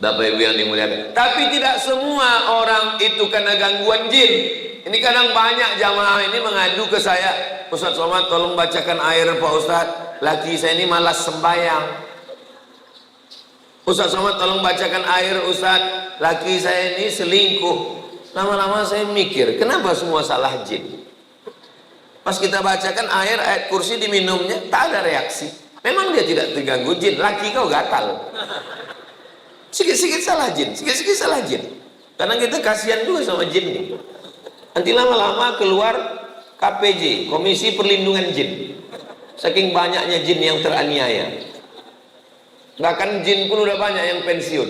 Bapak Ibu yang dimuliakan. Tapi tidak semua orang itu kena gangguan jin. Ini kadang banyak jamaah ini mengadu ke saya, Ustaz Somad tolong bacakan air Pak Ustaz, laki saya ini malas sembahyang. Ustaz Somad tolong bacakan air Ustaz, laki saya ini selingkuh. Lama-lama saya mikir, kenapa semua salah jin? Pas kita bacakan air, ayat kursi diminumnya, tak ada reaksi. Memang dia tidak terganggu jin, laki kau gatal. Sikit-sikit salah jin, sikit-sikit salah jin. Karena kita kasihan juga sama jin nih. Nanti lama-lama keluar KPJ, Komisi Perlindungan Jin. Saking banyaknya jin yang teraniaya. Bahkan jin pun udah banyak yang pensiun.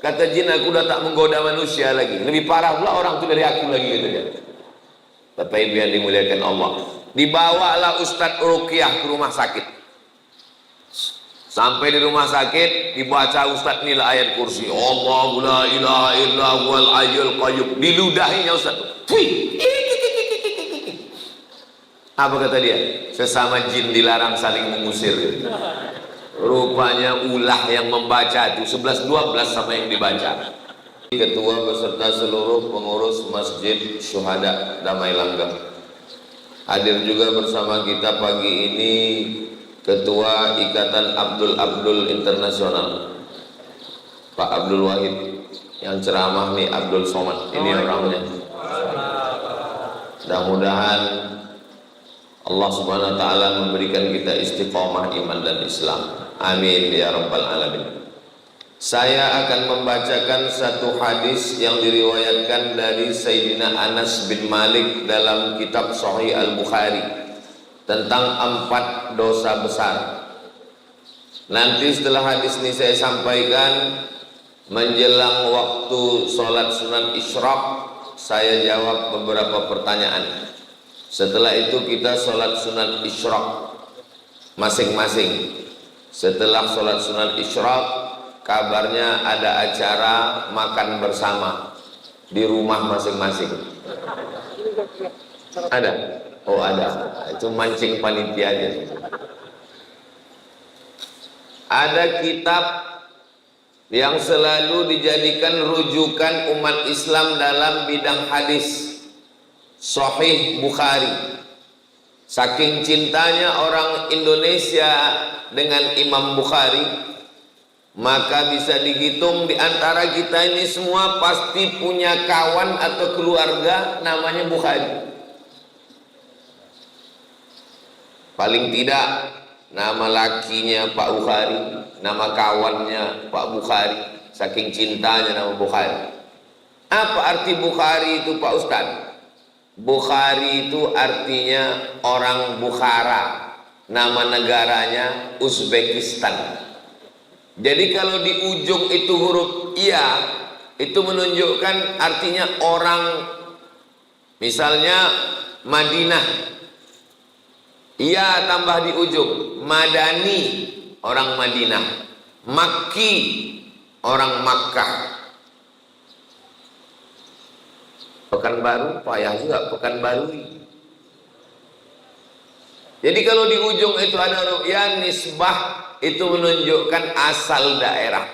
Kata jin, aku udah tak menggoda manusia lagi. Lebih parah pula orang itu dari aku lagi gitu ya. Bapak Ibu yang dimuliakan Allah. Dibawalah Ustadz Ruqyah ke rumah sakit. Sampai di rumah sakit dibaca Ustadz nilai ayat kursi. Allahu la ilaha illa huwal hayyul qayyum. Diludahinya Ustadz. Wih. Apa kata dia? Sesama jin dilarang saling mengusir. Rupanya ulah yang membaca itu 11-12 sama yang dibaca. Ketua beserta seluruh pengurus Masjid Syuhada Damai Langgeng. Hadir juga bersama kita pagi ini Ketua Ikatan Abdul Internasional Pak Abdul Wahid, yang ceramah nih Abdul Somad, ini orangnya. Mudah-mudahan Allah Subhanahu wa taala memberikan kita istiqomah iman dan Islam. Amin ya rabbal alamin. Saya akan membacakan satu hadis yang diriwayatkan dari Sayyidina Anas bin Malik dalam kitab Sahih Al-Bukhari tentang 4 dosa besar. Nanti setelah hadis ini saya sampaikan, menjelang waktu sholat sunat isyraq, saya jawab beberapa pertanyaan. Setelah itu kita sholat sunat isyraq masing-masing. Setelah sholat sunat isyraq, kabarnya ada acara makan bersama di rumah masing-masing. Ada? Oh ada, itu mancing panitia aja. Ada kitab yang selalu dijadikan rujukan umat Islam dalam bidang hadis, Sahih Bukhari. Saking cintanya orang Indonesia dengan Imam Bukhari, maka bisa dihitung di antara kita ini semua pasti punya kawan atau keluarga namanya Bukhari. Paling tidak nama lakinya Pak Bukhari, nama kawannya Pak Bukhari, saking cintanya nama Bukhari. Apa arti Bukhari itu Pak Ustaz? Bukhari itu artinya orang Bukhara, nama negaranya Uzbekistan. Jadi kalau di ujung itu huruf iya, itu menunjukkan artinya orang, misalnya Madinah, iya tambah di ujung, Madani, orang Madinah, Makki, orang Makkah. Pekanbaru, payah juga Pekanbaru. Jadi kalau di ujung itu ada huruf ya, nisbah, itu menunjukkan asal daerah.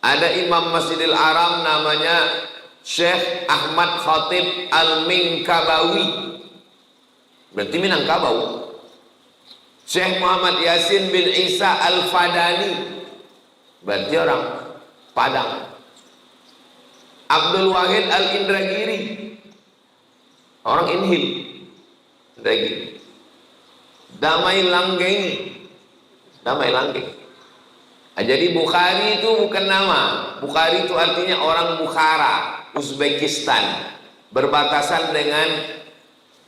Ada Imam Masjidil Haram namanya Syekh Ahmad Khatib Al-Minkabawi, berarti Minangkabau. Syekh Muhammad Yasin bin Isa Al-Fadani, berarti orang Padang. Abdul Wahid Al-Indragiri, orang Inhil, Indragiri. Damai Langgeng, Damai Langgeng. Nah, jadi Bukhari itu bukan nama. Bukhari itu artinya orang Bukhara, Uzbekistan, berbatasan dengan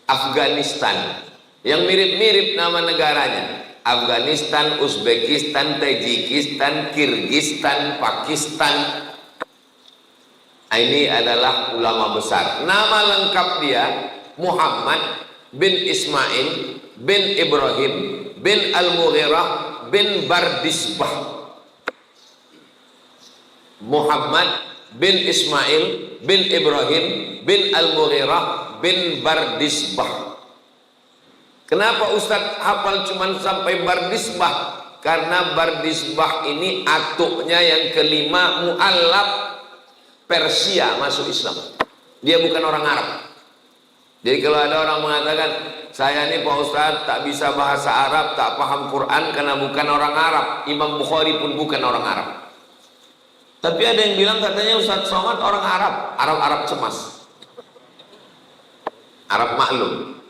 Afghanistan. Yang mirip-mirip nama negaranya, Afghanistan, Uzbekistan, Tajikistan, Kirgistan, Pakistan. Ini adalah ulama besar. Nama lengkap dia Muhammad bin Ismail bin Ibrahim bin Al-Mughirah bin Bardisbah. Muhammad bin Ismail bin Ibrahim bin Al-Mughirah bin Bardisbah. Kenapa Ustadz hafal cuman sampai Bardisbah? karena Bardisbah ini atuknya yang kelima mu'allaf Persia masuk Islam. Dia bukan orang Arab. Jadi kalau ada orang mengatakan saya ini Pak Ustadz tak bisa bahasa Arab, tak paham Quran karena bukan orang Arab. Imam Bukhari pun bukan orang Arab. Tapi ada yang bilang katanya Ustadz Somad orang Arab. Arab cemas, Arab maklum.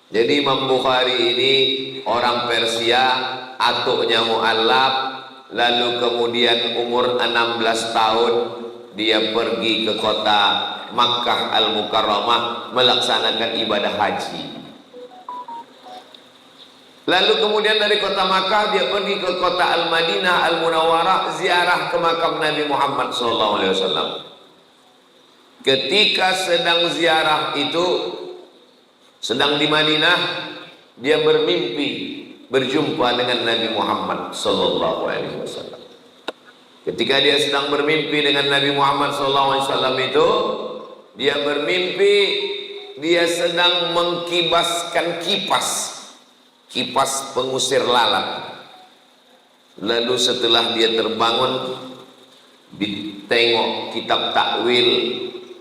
Jadi Imam Bukhari ini orang Persia, atuknya mu'allaf, lalu kemudian umur 16 tahun dia pergi ke kota Makkah Al-Mukarramah melaksanakan ibadah haji. Lalu kemudian dari kota Makkah dia pergi ke kota Al-Madinah Al-Munawwarah ziarah ke makam Nabi Muhammad SAW. Ketika sedang ziarah itu, sedang di Madinah, dia bermimpi berjumpa dengan Nabi Muhammad SAW. Ketika dia sedang bermimpi dengan Nabi Muhammad SAW itu, dia bermimpi dia sedang mengkibaskan kipas pengusir lalat. Lalu setelah dia terbangun, ditengok kitab takwil,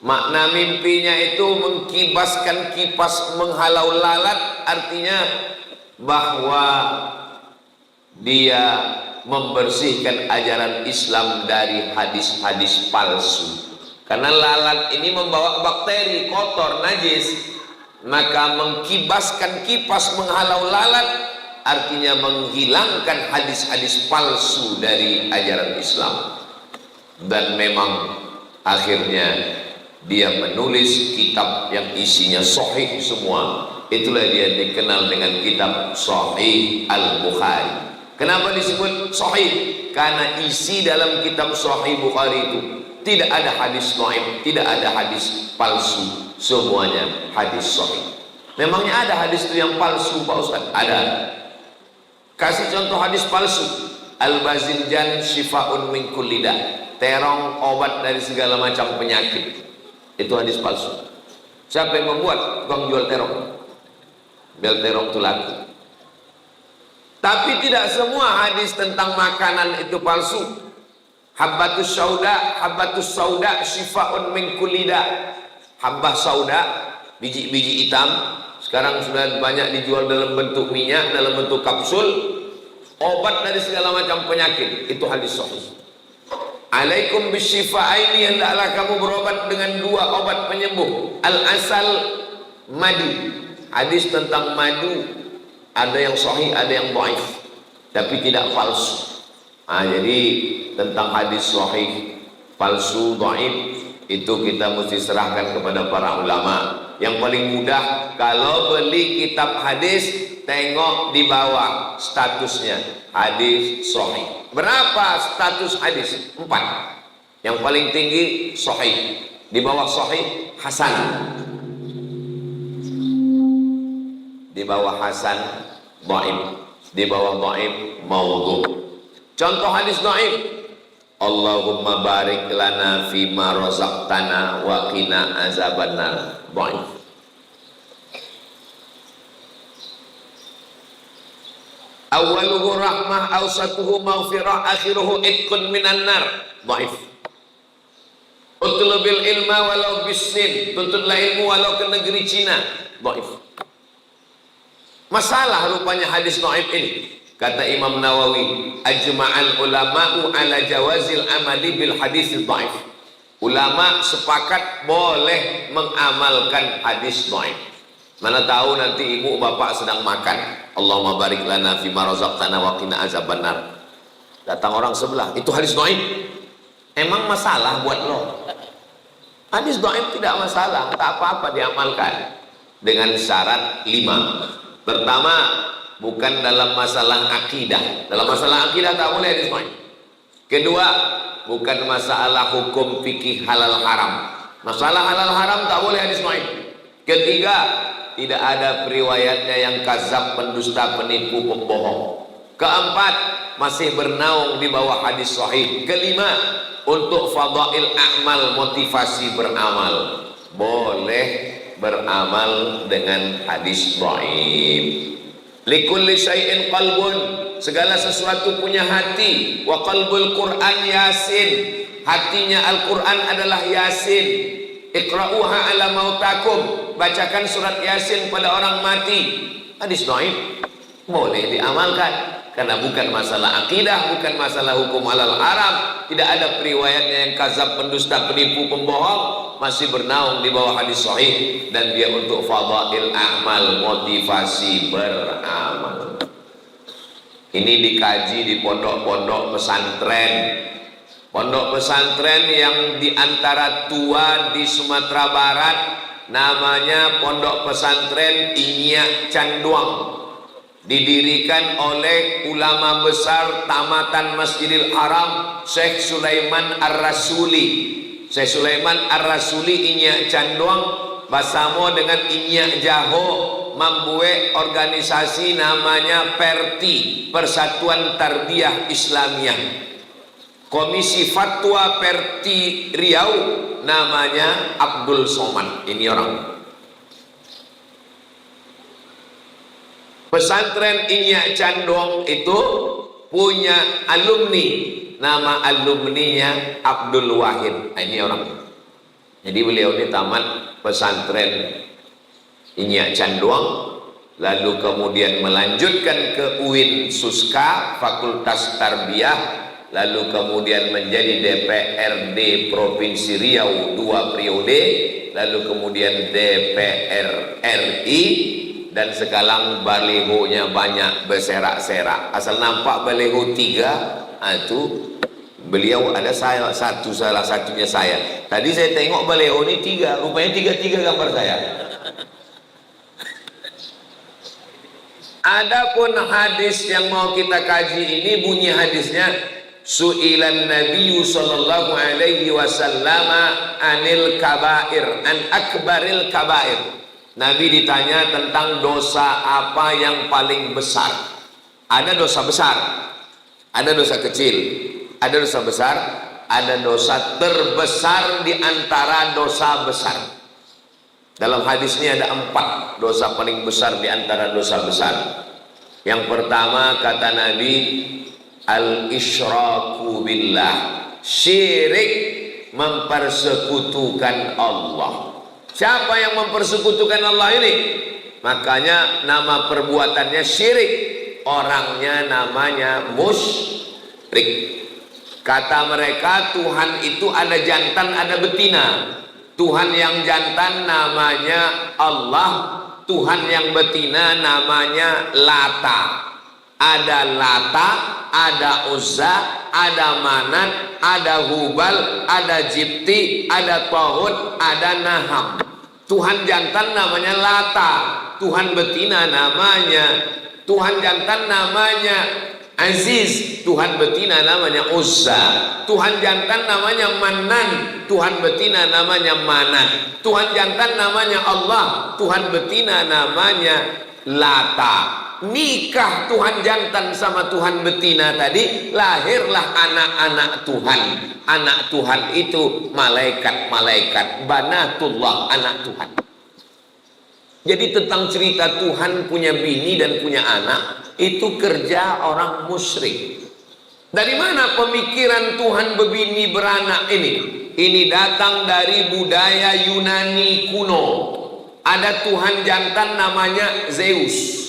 makna mimpinya itu mengkibaskan kipas menghalau lalat, artinya bahwa dia membersihkan ajaran Islam dari hadis-hadis palsu. Karena lalat ini membawa bakteri kotor, najis, maka mengkibaskan kipas menghalau lalat artinya menghilangkan hadis-hadis palsu dari ajaran Islam. Dan memang akhirnya dia menulis kitab yang isinya sahih semua. Itulah dia dikenal dengan kitab Sahih Al-Bukhari. Kenapa disebut sahih? Karena isi dalam kitab Sahih Bukhari itu tidak ada hadis dhaif, tidak ada hadis palsu, semuanya hadis sahih. Memangnya ada hadis itu yang palsu Pak Ustaz? Ada. Kasih contoh hadis palsu. Al-Bazinjan syifa'un min kulli da'. Terong obat dari segala macam penyakit. Itu hadis palsu. Siapa yang membuat? Tukang jual terong. Biar terong itu laku. Tapi tidak semua hadis tentang makanan itu palsu. Habbatus sauda syifa'un min kulli da'. Habbah sauda, biji-biji hitam, sekarang sudah banyak dijual dalam bentuk minyak, dalam bentuk kapsul, obat dari segala macam penyakit. Itu hadis sahih. Alaikum bisyifa'aini, hendaklah kamu berobat dengan dua obat penyembuh, al-asal, madu. Hadis tentang madu ada yang sahih, ada yang dhaif, tapi tidak palsu. Jadi tentang hadis sahih, palsu, dhaif itu kita mesti serahkan kepada para ulama. Yang paling mudah kalau beli kitab hadis, tengok di bawah statusnya hadis sahih. Berapa status hadis? 4. Yang paling tinggi sahih, di bawah sahih hasan, di bawah hasan dhaif, di bawah dhaif maudhu. Contoh hadis dhaif, Allahumma barik lana fima razaqtana wa qina azabannar. Dhaif. Awaluhu rahmah, awsatuhu maghfirah, akhiruhu itqun minan nar. Dhaif. Utlubil ilma walau bisin, tuntutlah ilmu walau ke negeri Cina. Dhaif. Masalah rupanya hadis dhaif ini. Kata Imam Nawawi, ajma'al ulama'u ala jawazil amali bil hadis dhaif. Ulama sepakat boleh mengamalkan hadis dhaif. Mana tahu nanti ibu bapak sedang makan, Allahumma barik lana fima razaqtana wa qina azabannar. Datang orang sebelah, itu hadis dhaif. Emang masalah buat lo? Hadis dhaif tidak masalah, tak apa-apa diamalkan dengan syarat 5. Pertama, bukan dalam masalah akidah. Dalam masalah akidah tak boleh hadis dhaif. Kedua, bukan masalah hukum fikih halal haram. Masalah halal haram tak boleh hadis dhaif. Ketiga, tidak ada periwayatnya yang kazab, pendusta, penipu, pembohong. Keempat, masih bernaung di bawah hadis sahih. Kelima, untuk fadail a'mal, motivasi beramal, boleh beramal dengan hadis dhaif. Likulli syai'in qalbun, segala sesuatu punya hati. Wa qalbul Quran Yasin, hatinya Al-Quran adalah Yasin. Iqra'uha ala mautakum, bacakan surat Yasin pada orang mati. Hadis dhaif, boleh diamalkan karena bukan masalah akidah, bukan masalah hukum halal haram. Tidak ada periwayatnya yang kazab, pendusta, penipu, pembohong, masih bernaung di bawah hadis sahih, dan dia untuk fadail amal, motivasi beramal. Ini dikaji di pondok-pondok pesantren. Pondok pesantren yang diantara tua di Sumatera Barat, namanya Pondok Pesantren Inyak Canduang, didirikan oleh ulama besar tamatan Masjidil Haram, Syekh Sulaiman Ar-Rasuli. Syekh Sulaiman Ar-Rasuli Inyak Canduang bersama dengan Inyak Jaho membuat organisasi namanya PERTI, Persatuan Tarbiyah Islamiyah. Komisi Fatwa PERTI Riau namanya Abdul Somad. Ini orang. Pesantren Inyak Canduang itu punya alumni, nama alumninya Abdul Wahid. Ini orang. Jadi beliau ini tamat pesantren Inyak Canduang, lalu kemudian melanjutkan ke UIN Suska, Fakultas Tarbiyah, lalu kemudian menjadi DPRD Provinsi Riau 2 periode, lalu kemudian DPR RI, dan sekarang balihonya banyak berserak-serak. Asal nampak baliho 3, itu beliau ada saya satu, salah satunya saya. Tadi saya tengok baliho ini 3, rupanya 3 gambar saya. Adapun hadis yang mau kita kaji ini, bunyi hadisnya, su'ilan Nabi sallallahu alaihi wasallam anil kabair, an akbaril kabair. Nabi ditanya tentang dosa apa yang paling besar. Ada dosa besar, ada dosa kecil, ada dosa besar, ada dosa terbesar di antara dosa besar. Dalam hadis ini ada 4 dosa paling besar di antara dosa besar. Yang pertama kata Nabi, al-isyraku billah, syirik, mempersekutukan Allah. Siapa yang mempersekutukan Allah ini? Makanya nama perbuatannya syirik, orangnya namanya musyrik. Kata mereka Tuhan itu ada jantan, ada betina. Tuhan yang jantan namanya Allah, Tuhan yang betina namanya Lata. Ada Lata, ada Uzza, ada Manat, ada Hubal, ada Jibti, ada Tauhud, ada Naham. Tuhan jantan namanya Lata, Tuhan betina Tuhan jantan namanya Aziz, Tuhan betina namanya Uzza. Tuhan jantan namanya Manan, Tuhan betina namanya Manat. Tuhan jantan namanya Allah, Tuhan betina namanya Lata. Nikah Tuhan jantan sama Tuhan betina tadi, lahirlah anak-anak Tuhan. Anak Tuhan itu malaikat-malaikat, banatullah, anak Tuhan. Jadi tentang cerita Tuhan punya bini dan punya anak, itu kerja orang musyrik. Dari mana pemikiran Tuhan berbini beranak ini? Ini datang dari budaya Yunani kuno. Ada Tuhan jantan namanya Zeus,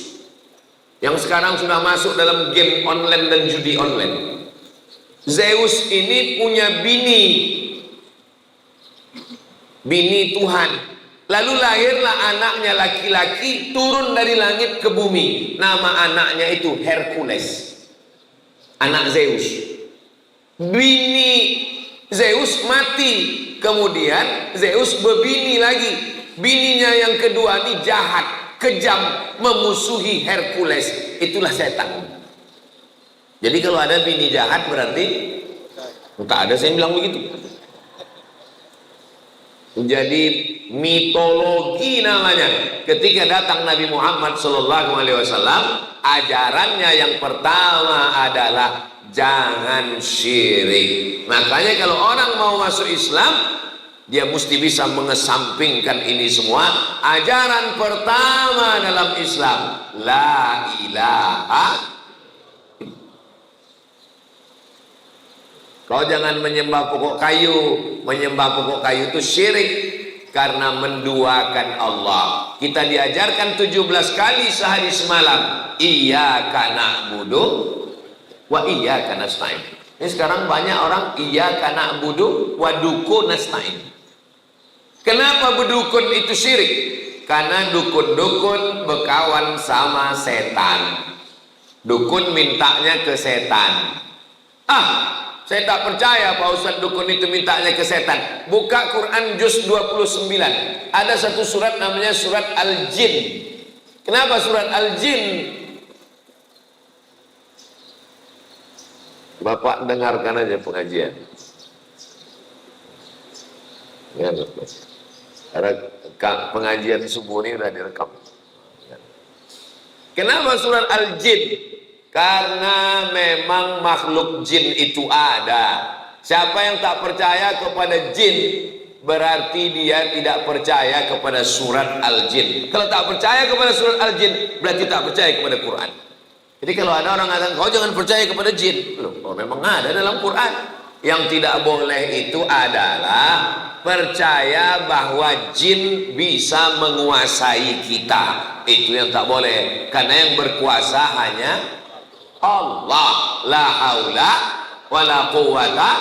yang sekarang sudah masuk dalam game online dan judi online. Zeus ini punya bini Tuhan. Lalu lahirlah anaknya laki-laki, turun dari langit ke bumi. Nama anaknya itu Hercules, anak Zeus. Bini Zeus mati, kemudian Zeus berbini lagi. Bininya yang kedua ini jahat, kejam, memusuhi Hercules. Itulah setan. Jadi kalau ada bini jahat berarti tak ada, saya bilang begitu. Jadi mitologi namanya. Ketika datang Nabi Muhammad SAW, ajarannya yang pertama adalah jangan syirik. Makanya kalau orang mau masuk Islam, Dia mesti bisa mengesampingkan ini semua. Ajaran pertama dalam Islam, la ilaha. Kau jangan menyembah pokok kayu. Menyembah pokok kayu itu syirik, karena menduakan Allah. Kita diajarkan 17 kali sehari semalam, iyyaka na'budu wa iyyaka nasta'in. Ini sekarang banyak orang iyyaka na'budu wa duku nasta'in. Kenapa berdukun itu syirik? Karena dukun-dukun berkawan sama setan. Dukun mintanya ke setan. Saya tak percaya Pak Ustaz dukun itu mintanya ke setan. Buka Quran juz 29. Ada satu surat namanya surat Al-Jin. Kenapa surat Al-Jin? Bapak dengarkan aja pengajian. Ya, karena pengajian subuh ini sudah direkam. Kenapa surat Al-Jin? Karena memang makhluk jin itu ada. Siapa yang tak percaya kepada jin, berarti dia tidak percaya kepada surat Al-Jin. Kalau tak percaya kepada surat Al-Jin, berarti tak percaya kepada Quran. Jadi kalau ada orang mengatakan kau jangan percaya kepada jin, loh, memang ada dalam Quran. Yang tidak boleh itu adalah percaya bahwa jin bisa menguasai kita. Itu yang tak boleh. Karena yang berkuasa hanya Allah. La haula wa la quwwata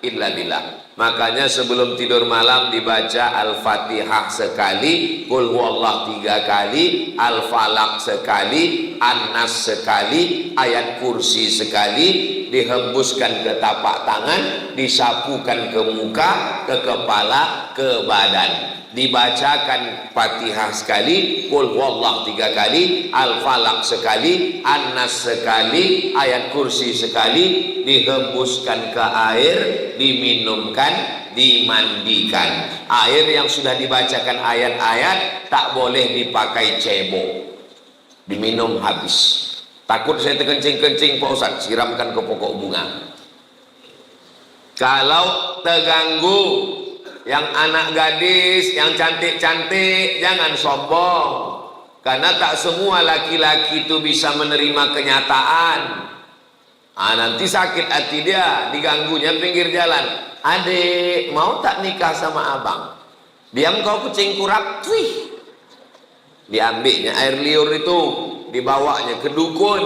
illa billah. Makanya sebelum tidur malam dibaca Al-Fatihah sekali, Qul huwallah 3 kali, Al-Falaq sekali, An-Nas sekali, ayat kursi sekali, dihembuskan ke tapak tangan, disapukan ke muka, ke kepala, ke badan. Dibacakan Fatihah sekali, Qul huwallah 3 kali, Al-Falaq sekali, An-Nas sekali, ayat kursi sekali, dihembuskan ke air, diminumkan, dimandikan. Air yang sudah dibacakan ayat-ayat tak boleh dipakai cebok, diminum habis. Takut saya terkencing-kencing Pak Ustaz, siramkan ke pokok bunga. Kalau terganggu, yang anak gadis, yang cantik-cantik, jangan sombong. Karena tak semua laki-laki itu bisa menerima kenyataan. Nanti sakit hati dia, diganggunya pinggir jalan. Adik, mau tak nikah sama abang? Diam kau kucing kurap. Wih. Diambilnya air liur itu, dibawanya ke dukun.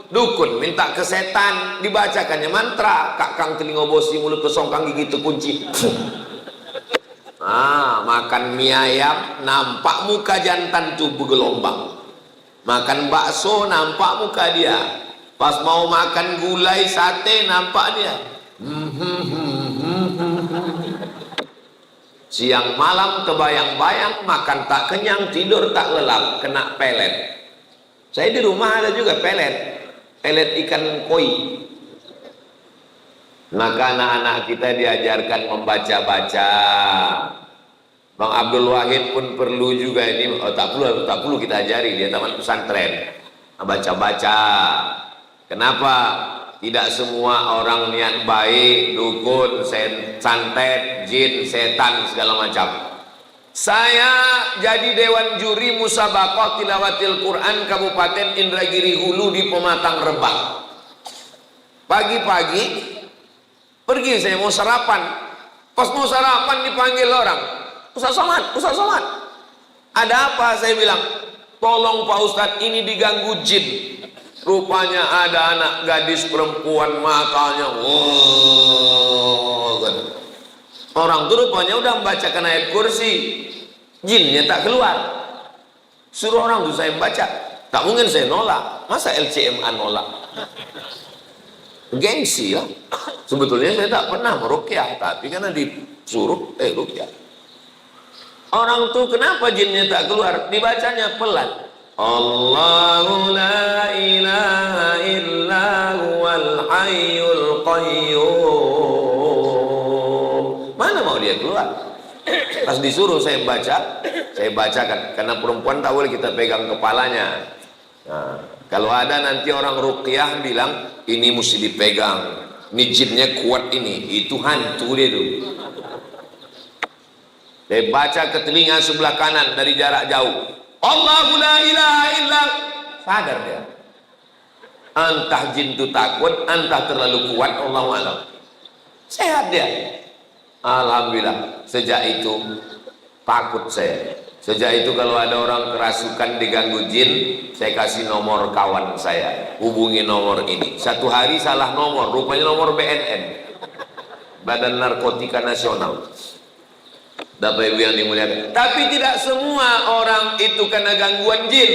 Dukun minta ke setan, dibacakannya mantra. Kakang telinga bosi, mulut kesongkang, gigi terkunci. Makan mie ayam, nampak muka jantan tuh bergelombang. Makan bakso, nampak muka dia. Pas mau makan gulai sate, nampak dia. Siang malam terbayang-bayang, makan tak kenyang, tidur tak lelap, kena pelet. Saya di rumah ada juga pelet ikan koi. Maka anak-anak kita diajarkan membaca-baca. Bang Abdul Wahid pun perlu juga ini. Tak perlu kita ajari, dia taman pesantren. Baca-baca. Kenapa? Tidak semua orang niat baik, dukun, santet, jin, setan, segala macam. Saya jadi dewan juri musabaqah tilawatil Quran Kabupaten Indragiri Hulu di Pematang Rembang. Pagi-pagi pergi saya mau sarapan. Pas mau sarapan dipanggil orang, Ustaz Somad, Ustaz Somad. Ada apa? Saya bilang, tolong Pak Ustadz, ini diganggu jin. Rupanya ada anak gadis perempuan, matanya orang itu rupanya udah membacakan ayat kursi, jinnya tak keluar. Suruh orang itu saya membaca. Tak mungkin saya nolak. Masa LCMA nolak? Gengsi ya. Sebetulnya saya tak pernah meruqyah, tapi karena disuruh ruqyah. Orang tuh kenapa jinnya tak keluar? Dibacanya pelan. Allahu la ilaha illa huwal hayyul qayyum. Mana mau dia keluar? Pas disuruh saya baca, saya bacakan. Karena perempuan tak boleh kita pegang kepalanya. Nah, kalau ada nanti orang ruqyah bilang ini mesti dipegang, ini jinnya kuat ini, itu hantu dia tuh. Dia baca ke telinga sebelah kanan dari jarak jauh. Allahu la ilaha illa. Sadar dia. Entah jin itu takut, entah terlalu kuat, Allahu a'lam. Sehat dia. Alhamdulillah. Sejak itu takut saya. Sejak itu kalau ada orang kerasukan diganggu jin, saya kasih nomor kawan saya, hubungi nomor ini. Satu hari salah nomor, rupanya nomor BNN, Badan Narkotika Nasional. Bapak Ibu yang dimuliakan. Tapi tidak semua orang itu kena gangguan jin.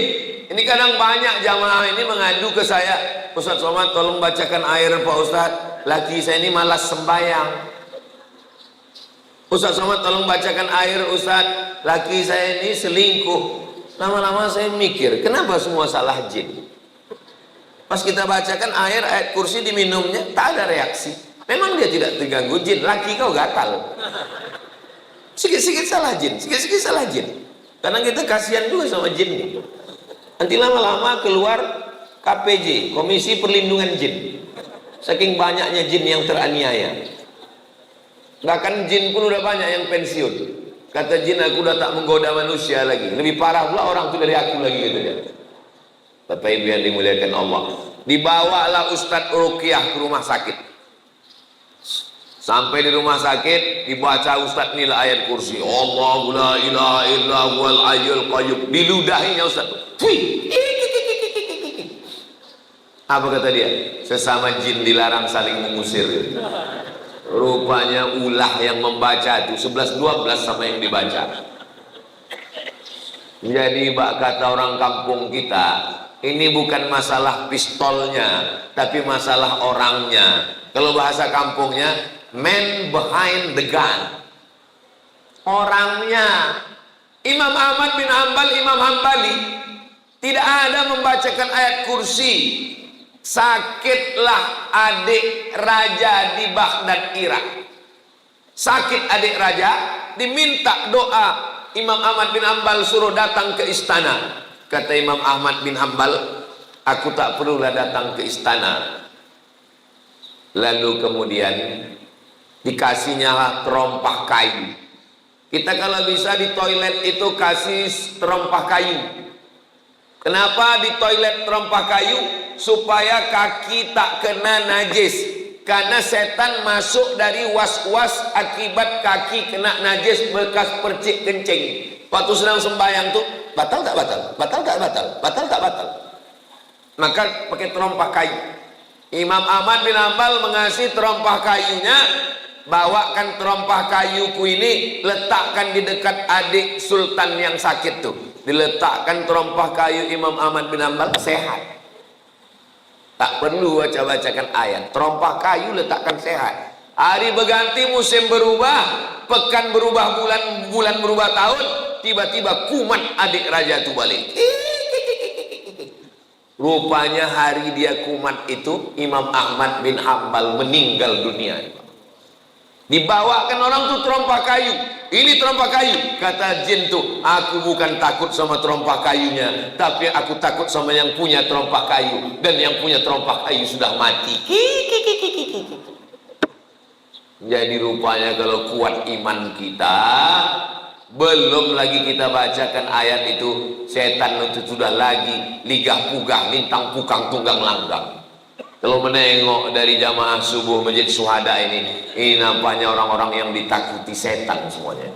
Ini kadang banyak jamaah ini mengadu ke saya, Ustaz Somad tolong bacakan air Pak Ustaz, laki saya ini malas sembahyang. Ustaz Somad tolong bacakan air Ustaz, laki saya ini selingkuh. Lama-lama saya mikir, kenapa semua salah jin? Pas kita bacakan air, ayat kursi diminumnya, tak ada reaksi. Memang dia tidak terganggu jin, laki kau gatal. Sikit-sikit salah jin, sikit-sikit salah jin. Karena kita kasihan juga sama jin nih. Nanti lama-lama keluar KPJ, Komisi Perlindungan Jin. Saking banyaknya jin yang teraniaya. Bahkan jin pun udah banyak yang pensiun. Kata jin, aku udah tak menggoda manusia lagi. Lebih parah pula orang tuh dari aku lagi, gitu ya. Bapak Ibu yang dimuliakan Allah. Dibawalah Ustadz Ruqyah ke rumah sakit. Sampai di rumah sakit dibaca Ustadz nilai ayat kursi. Allahu la ilaha illa huwal hayyul qayyum. Diludahinya Ustadz. Apa kata dia? Sesama jin dilarang saling mengusir. Rupanya ulah yang membaca itu 11-12 sama yang dibaca. Jadi kata orang kampung kita, ini bukan masalah pistolnya, tapi masalah orangnya. Kalau bahasa kampungnya, man behind the gun. Orangnya. Imam Ahmad bin Hanbal, Imam Hambali tidak ada membacakan ayat kursi. Sakitlah adik raja di Baghdad, Irak. Sakit adik raja, diminta doa. Imam Ahmad bin Hanbal suruh datang ke istana. Kata Imam Ahmad bin Hanbal, aku tak perlulah datang ke istana. Lalu kemudian dikasihnya terompah kayu. Kita kalau bisa di toilet itu kasih terompah kayu. Kenapa di toilet terompah kayu? Supaya kaki tak kena najis. Karena setan masuk dari was-was akibat kaki kena najis bekas percik kencing. Waktu sedang sembahyang tuh, batal tak batal? Batal tak batal? Batal tak batal? Maka pakai terompah kayu. Imam Ahmad bin Hanbal mengasih terompah kayunya. Bawakan terompah kayuku ini, letakkan di dekat adik sultan yang sakit tuh. Diletakkan terompah kayu Imam Ahmad bin Hanbal, sehat. Tak perlu baca-bacakan ayat. Terompah kayu letakkan sehat. Hari berganti, musim berubah, pekan berubah, bulan berubah tahun, tiba-tiba kumat adik raja itu balik. Rupanya hari dia kumat itu Imam Ahmad bin Hanbal meninggal dunia. Dibawakan orang tuh terompah kayu. Ini terompah kayu. Kata jin tuh, aku bukan takut sama terompah kayunya, tapi aku takut sama yang punya terompah kayu. Dan yang punya terompah kayu sudah mati. Jadi rupanya kalau kuat iman kita, belum lagi kita bacakan ayat itu, setan itu sudah lagi ligah pugah, lintang pukang tunggang langgang. Kalau menengok dari jamaah subuh Masjid Syuhada ini nampaknya orang-orang yang ditakuti setan semuanya.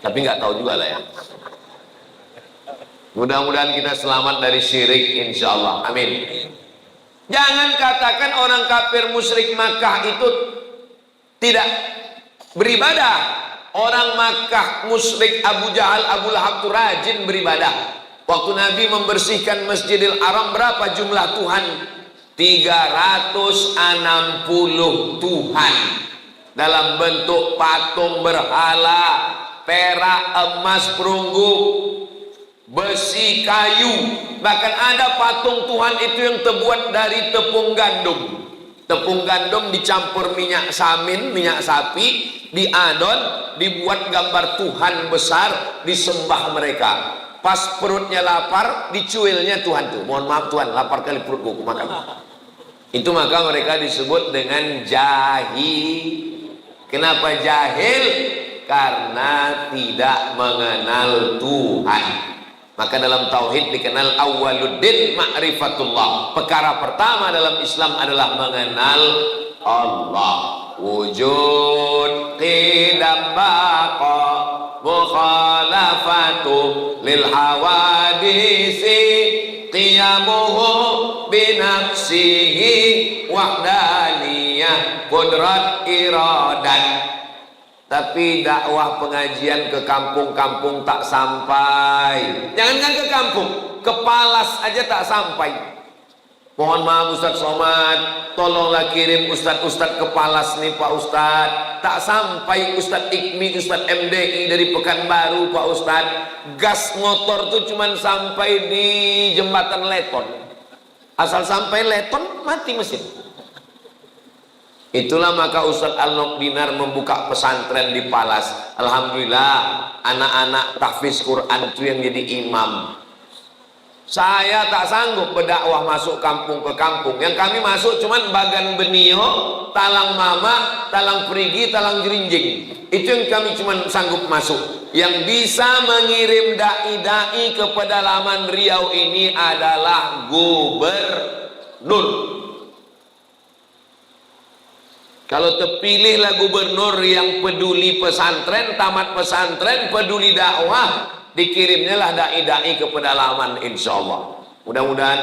Tapi nggak tahu juga lah ya. Mudah-mudahan kita selamat dari syirik, insya Allah. Amin. Jangan katakan orang kafir musyrik Makkah itu tidak beribadah. Orang Makkah musyrik Abu Jahal, Abu Lahab itu rajin beribadah. Waktu Nabi membersihkan Masjidil Haram, berapa jumlah Tuhan? 360 Tuhan dalam bentuk patung berhala, perak, emas, perunggu, besi, kayu. Bahkan ada patung Tuhan itu yang terbuat dari tepung gandum. Tepung gandum dicampur minyak samin, minyak sapi, diadon, dibuat gambar Tuhan besar, disembah mereka. Pas perutnya lapar, dicuilnya Tuhan tuh. Mohon maaf Tuhan, lapar kali perutku, makan. Itu maka mereka disebut dengan jahil. Kenapa jahil? karena tidak mengenal Tuhan. Maka dalam tauhid dikenal awwaluddin ma'rifatullah. Perkara pertama dalam Islam adalah mengenal Allah. Wujud qidam baqa mukhalafatu lil hawadisi qiyamuhu binafsihi wahdaniyah qudrat iradan. Tapi dakwah pengajian ke kampung-kampung tak sampai. Jangankan ke kampung, ke Palas aja tak sampai. Mohon maaf Ustadz Somad, tolonglah kirim Ustadz-Ustadz ke Palas nih Pak Ustadz. Tak sampai Ustadz Ikmi, Ustadz MDI dari Pekanbaru Pak Ustadz. Gas motor tuh cuman sampai di jembatan Leton. Asal sampai Leton mati mesin. Itulah maka Ustadz Al-Nokdinar membuka pesantren di Palas. Alhamdulillah anak-anak tahfiz Quran itu yang jadi imam. Saya tak sanggup berdakwah masuk kampung ke kampung. Yang kami masuk cuman Bagan Benio, Talang Mama, Talang Perigi, Talang Jerinjing. Itu yang kami cuman sanggup masuk. Yang bisa mengirim dai-dai ke pedalaman Riau ini adalah gubernur. Kalau terpilihlah gubernur yang peduli pesantren, tamat pesantren, peduli dakwah, dikirimnya lah dai-dai ke pedalaman insya Allah. Mudah-mudahan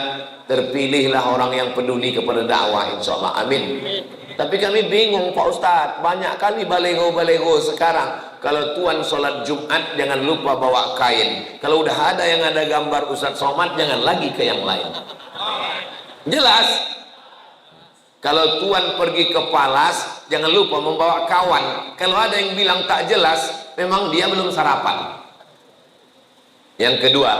terpilihlah orang yang peduli kepada dakwah insya Allah. Amin. Tapi kami bingung Pak Ustadz, banyak kali balego-balego sekarang. Kalau tuan sholat Jumat jangan lupa bawa kain. Kalau udah ada yang ada gambar Ustadz Somad, jangan lagi ke yang lain. Jelas. Kalau tuan pergi ke Palas, jangan lupa membawa kawan. Kalau ada yang bilang tak jelas, memang dia belum sarapan. Yang kedua,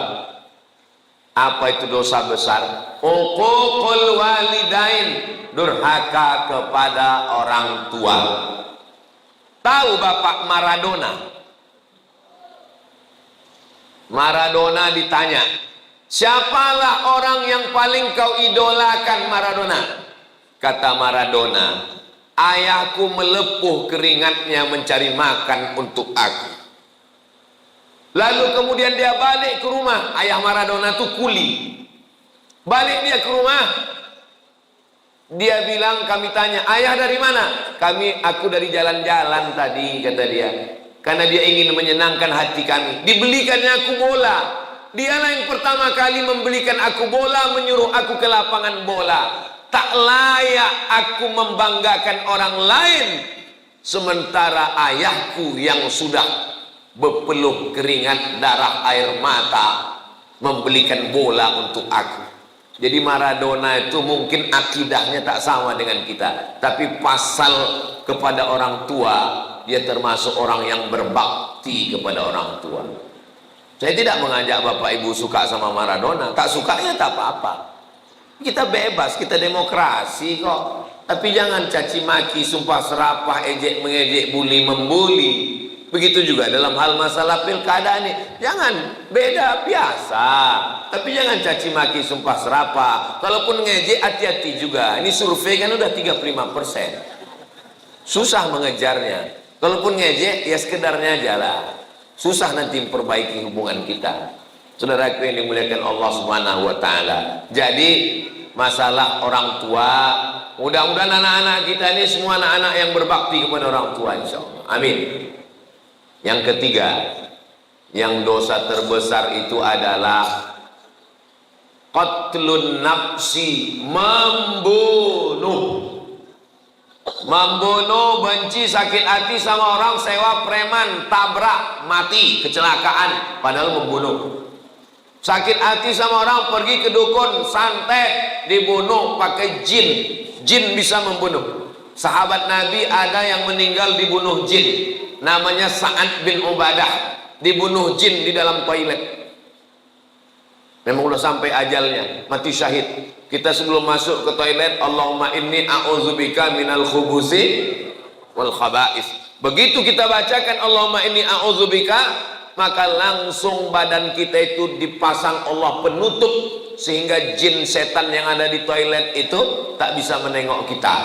apa itu dosa besar? Uququl walidain, durhaka kepada orang tua. Tahu Bapak Maradona? Maradona ditanya, siapalah orang yang paling kau idolakan Maradona? Kata Maradona, ayahku melepuh keringatnya mencari makan untuk aku. Lalu kemudian dia balik ke rumah. Ayah Maradona itu kuli. Balik dia ke rumah. Dia bilang, kami tanya, ayah dari mana? Aku dari jalan-jalan tadi, kata dia. Karena dia ingin menyenangkan hati kami. Dibelikannya aku bola. Dialah yang pertama kali membelikan aku bola, menyuruh aku ke lapangan bola. Tak layak aku membanggakan orang lain sementara ayahku yang sudah berpeluh keringat darah air mata membelikan bola untuk aku. Jadi Maradona itu mungkin akidahnya tak sama dengan kita, tapi pasal kepada orang tua dia termasuk orang yang berbakti kepada orang tua. Saya tidak mengajak Bapak Ibu suka sama Maradona, tak suka ya tak apa-apa. Kita bebas, kita demokrasi kok. Tapi jangan caci maki, sumpah serapah, ejek mengejek, bully membuli. Begitu juga dalam hal masalah pilkada ini. Jangan, beda biasa. Tapi jangan caci maki, sumpah serapah. Kalaupun ngejek hati-hati juga. Ini survei kan udah 35%. Susah mengejarnya. Kalaupun ngejek ya sekedarnya aja lah. Susah nanti memperbaiki hubungan kita. Saudaraku yang dimuliakan Allah Subhanahu wa taala. Jadi masalah orang tua, mudah-mudahan anak-anak kita ini semua anak-anak yang berbakti kepada orang tua insyaallah. Amin. Yang ketiga, yang dosa terbesar itu adalah qatlun nafsi, membunuh. Membunuh, benci, sakit hati sama orang, sewa preman, tabrak, mati, kecelakaan, padahal membunuh. Sakit hati sama orang, pergi ke dukun, santet, dibunuh pakai jin. Jin bisa membunuh. Sahabat Nabi ada yang meninggal dibunuh jin. Namanya Sa'ad bin Ubadah. Dibunuh jin di dalam toilet. Memang udah sampai ajalnya, mati syahid. Kita sebelum masuk ke toilet, Allahumma inni a'udzubika minal khubusi wal khaba'is. Begitu kita bacakan Allahumma inni a'udzubika, maka langsung badan kita itu dipasang Allah penutup sehingga jin setan yang ada di toilet itu tak bisa menengok kita.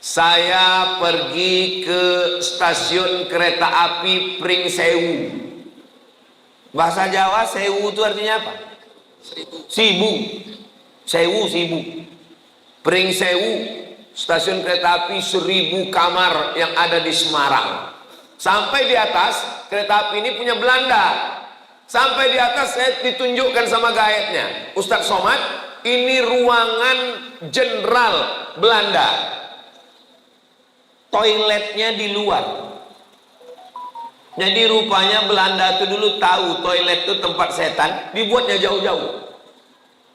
Saya pergi ke stasiun kereta api Pringsewu. Bahasa Jawa sewu itu artinya apa? Sibu. Sewu, sibu. Pringsewu, stasiun kereta api 1000 kamar yang ada di Semarang. Sampai di atas, kereta api ini punya Belanda. Sampai di atas saya ditunjukkan sama guide-nya, Ustadz Somad, ini ruangan jenderal Belanda. Toiletnya di luar. Jadi rupanya Belanda itu dulu tahu toilet itu tempat setan, dibuatnya jauh-jauh.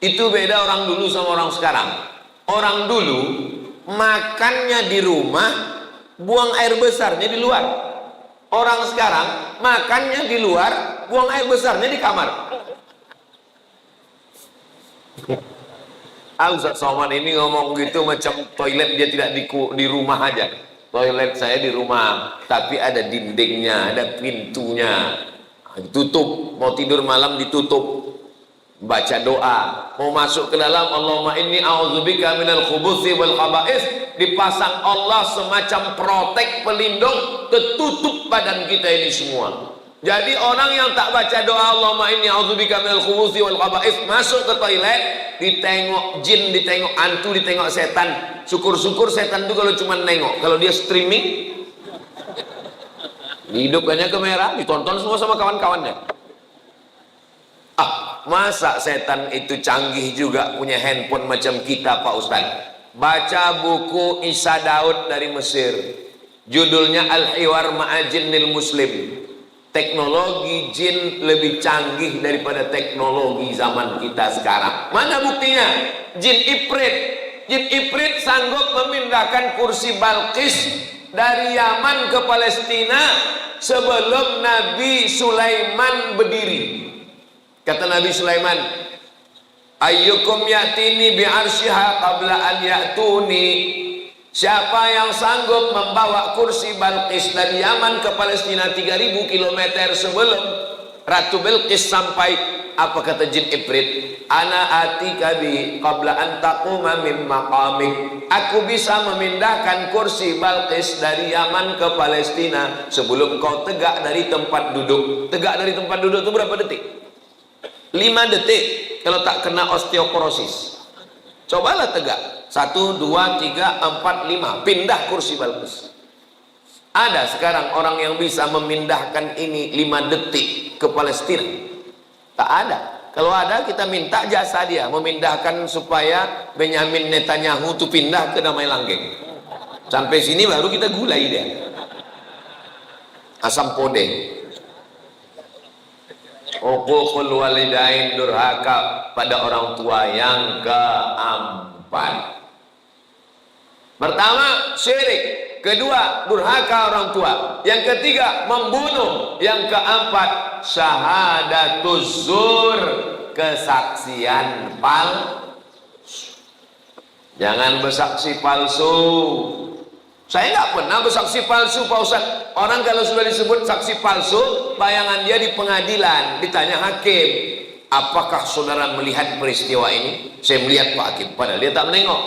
Itu beda orang dulu sama orang sekarang. Orang dulu makannya di rumah, buang air besarnya di luar. Orang sekarang makannya di luar, buang air besarnya di kamar. Ustaz Somad ini ngomong gitu macam toilet dia tidak di rumah aja. Toilet saya di rumah, tapi ada dindingnya, ada pintunya, ditutup. Mau tidur malam ditutup, baca doa. Mau masuk ke dalam, Allahumma inni a'udzubika minal khubuthi wal khaba'is, dipasang Allah semacam protek pelindung, tertutup badan kita ini semua. Jadi orang yang tak baca doa Allahumma inni a'udzubika minal khubuthi wal khaba'is, masuk ke toilet, ditengok jin, ditengok hantu, ditengok setan. Syukur-syukur setan itu kalau cuma nengok, kalau dia streaming dihidupkannya kamera, ditonton semua sama kawan-kawannya. Masa setan itu canggih juga punya handphone macam kita Pak Ustaz? Baca buku Isa Daud dari Mesir, judulnya Al-Hiwar Ma'ajinnil Muslim. Teknologi jin lebih canggih daripada teknologi zaman kita sekarang. Mana buktinya? Jin Ifrit. Jin Ifrit sanggup memindahkan kursi Balqis dari Yaman ke Palestina sebelum Nabi Sulaiman berdiri. Kata Nabi Sulaiman, ayyukum ya'tini bi'arsyiha qabla an ya'tuni. Siapa yang sanggup membawa kursi Balqis dari Yaman ke Palestina 3000 km sebelum Ratu Bilqis sampai, apa kata jin Ifrit? Ana atika bi qabla an taquma min maqamik. Aku bisa memindahkan kursi Balqis dari Yaman ke Palestina sebelum kau tegak dari tempat duduk. Tegak dari tempat duduk itu berapa detik? 5 detik kalau tak kena osteoporosis. Cobalah tegak. 1, 2, 3, 4, 5. Pindah kursi Balqis. Ada sekarang orang yang bisa memindahkan ini 5 detik ke Palestina? Tak ada. Kalau ada, kita minta jasa dia memindahkan supaya Benyamin Netanyahu itu pindah ke Damai Langgeng. Sampai sini baru kita gulai dia. Asam podeng. Uququl walidain, durhaka pada orang tua yang keempat. Pertama, syirik. Kedua, durhaka orang tua. Yang ketiga, membunuh. Yang keempat, syahadatuz zur, kesaksian palsu. Jangan bersaksi palsu. Saya nggak pernah bersaksi palsu Pak Ustaz. Orang kalau sudah disebut saksi palsu, bayangan dia di pengadilan, ditanya hakim, apakah saudara melihat peristiwa ini? Saya melihat Pak Hakim, padahal dia tak menengok.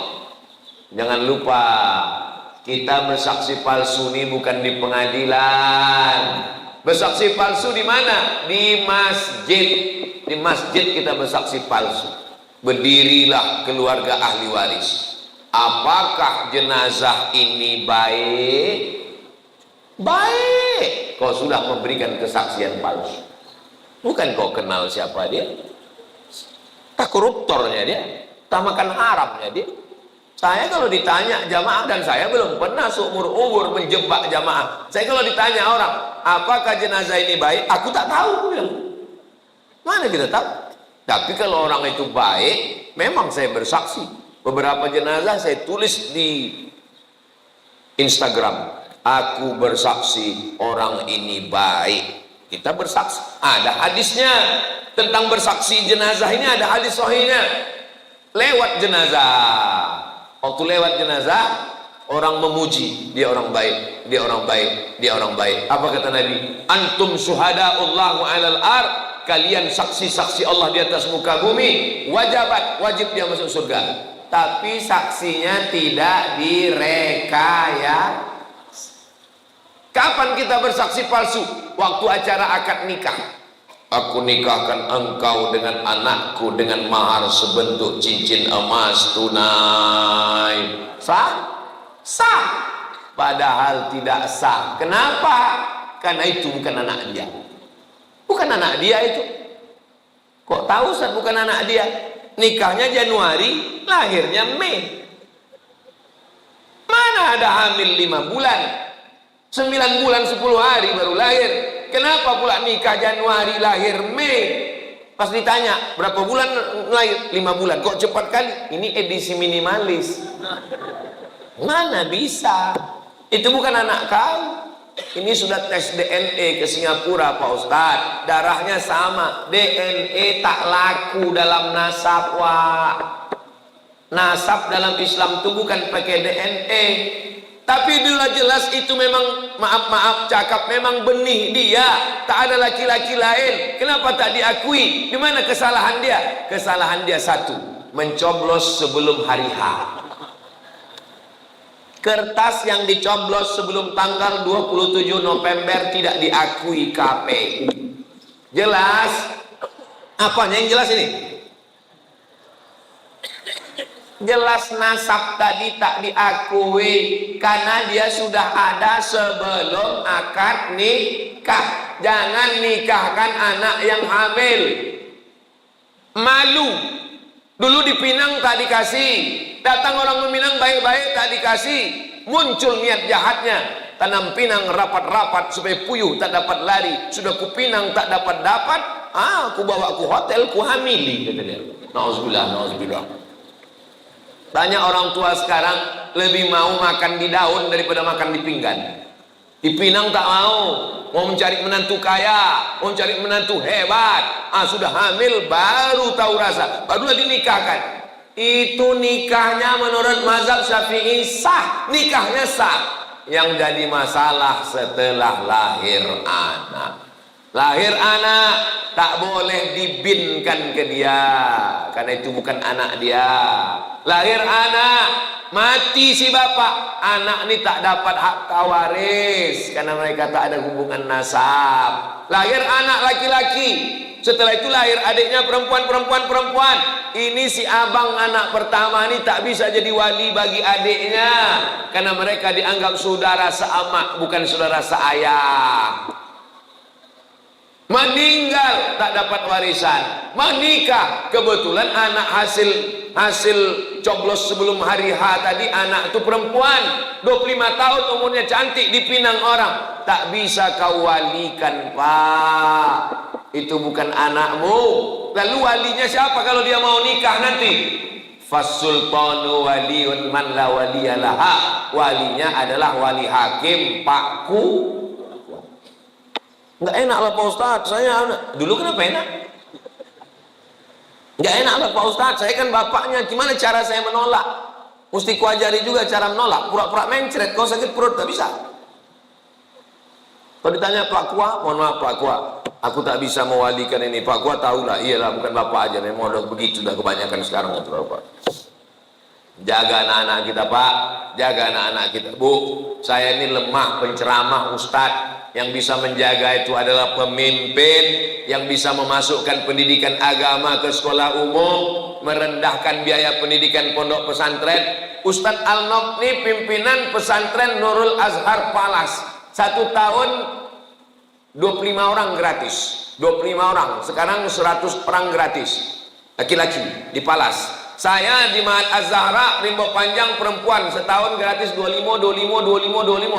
Jangan lupa, kita bersaksi palsu ini bukan di pengadilan. Bersaksi palsu di mana? Di masjid. Di masjid kita bersaksi palsu. Berdirilah keluarga ahli waris. Apakah jenazah ini baik? Baik. Kau sudah memberikan kesaksian palsu. Bukan kau kenal siapa dia. Tak koruptornya dia. Tak makan haramnya dia. Saya kalau ditanya jamaah, dan saya belum pernah seumur-umur menjebak jamaah. Saya kalau ditanya orang, apakah jenazah ini baik? Aku tak tahu. Mana kita tahu? Tapi kalau orang itu baik, memang saya bersaksi. Beberapa jenazah saya tulis di Instagram. Aku bersaksi orang ini baik. Kita bersaksi. Ada hadisnya tentang bersaksi jenazah ini, ada hadis sahihnya. Lewat jenazah. Waktu lewat jenazah, orang memuji, dia orang baik, dia orang baik, dia orang baik. Apa kata Nabi? Antum syuhada'ullahu 'alal ard, kalian saksi-saksi Allah di atas muka bumi, wajib dia masuk surga. Tapi saksinya tidak direkam. rekayasa. Kapan kita bersaksi palsu? Waktu acara akad nikah. Aku nikahkan engkau dengan anakku dengan mahar sebentuk cincin emas tunai. Sah? Sah. Padahal tidak sah. Kenapa? Karena itu bukan anak dia. Bukan anak dia itu. Kok tahu Ustaz bukan anak dia? Nikahnya Januari, lahirnya Mei. Mana ada hamil 5 bulan? 9 bulan 10 hari baru lahir. Kenapa pula nikah Januari, lahir Mei? Pas ditanya berapa bulan lahir? 5 bulan. Kok cepat kali? Ini edisi minimalis. Mana bisa? Itu bukan anak kau. Ini sudah tes DNA ke Singapura Pak Ustadz. Darahnya sama. DNA tak laku dalam nasab, Wak. Nasab dalam Islam itu bukan pakai DNA. Tapi bila jelas itu memang, maaf cakap, memang benih dia, tak ada laki-laki lain. Kenapa tak diakui? Di mana kesalahan dia? Kesalahan dia satu, mencoblos sebelum hari H. Kertas yang dicoblos sebelum tanggal 27 November tidak diakui KPU. Jelas? Apanya yang jelas ini? Jelas nasab tadi tak diakui karena dia sudah ada sebelum akad nikah. Jangan nikahkan anak yang hamil. Malu. Dulu di Pinang tak dikasih. Datang orang meminang baik-baik tak dikasih. Muncul niat jahatnya. Tanam pinang rapat-rapat supaya puyuh tak dapat lari. Sudah ku pinang tak dapat-dapat. Aku bawa ku hotel, ku hamili, kata dia. Nauzubillah, nauzubillah. Banyak orang tua sekarang lebih mau makan di daun daripada makan di pinggan. Di Pinang tak mau mencari menantu kaya, mau mencari menantu hebat. Sudah hamil baru tahu rasa, barulah dinikahkan. Itu nikahnya menurut mazhab Syafi'i sah, nikahnya sah. Yang jadi masalah setelah lahir anak. Lahir anak tak boleh dibinkan ke dia karena itu bukan anak dia. Lahir anak, mati si bapak, anak ini tak dapat hak waris karena mereka tak ada hubungan nasab. Lahir anak laki-laki, setelah itu lahir adiknya perempuan. Ini si abang anak pertama ini tak bisa jadi wali bagi adiknya karena mereka dianggap saudara seamak bukan saudara seayah. Meninggal tak dapat warisan, menikah kebetulan anak hasil coblos sebelum hari H tadi, anak itu perempuan 25 tahun umurnya, cantik, dipinang orang, tak bisa kau walikan, Pak. Itu bukan anakmu. Lalu walinya siapa kalau dia mau nikah nanti? Fasultanu waliun man la waliyalaha. Walinya adalah wali hakim, Pakku. Nggak enak lah Pak Ustadz, saya dulu kenapa enak? Nggak enak lah Pak Ustadz, saya kan bapaknya. Gimana cara saya menolak? Mesti kuajari juga cara menolak. Pura-pura mencret, kalau sakit perut tak bisa. Kalau ditanya Pak Kua, mohon maaf Pak Kua, aku tak bisa mewalikan ini. Pak Kua tahulah, iyalah bukan bapak aja, memang udah begitu, udah kebanyakan sekarang. Pak, jaga anak-anak kita Pak, jaga anak-anak kita. Bu, saya ini lemah penceramah Ustadz. Yang bisa menjaga itu adalah pemimpin yang bisa memasukkan pendidikan agama ke sekolah umum, merendahkan biaya pendidikan pondok pesantren. Ustadz Al-Nok ini pimpinan pesantren Nurul Azhar Palas. 1 tahun 25 orang gratis. 25 orang, sekarang 100 orang gratis. Laki-laki di Palas. Saya di Ma'had Az-Zahra Rimbo Panjang perempuan, setahun gratis 25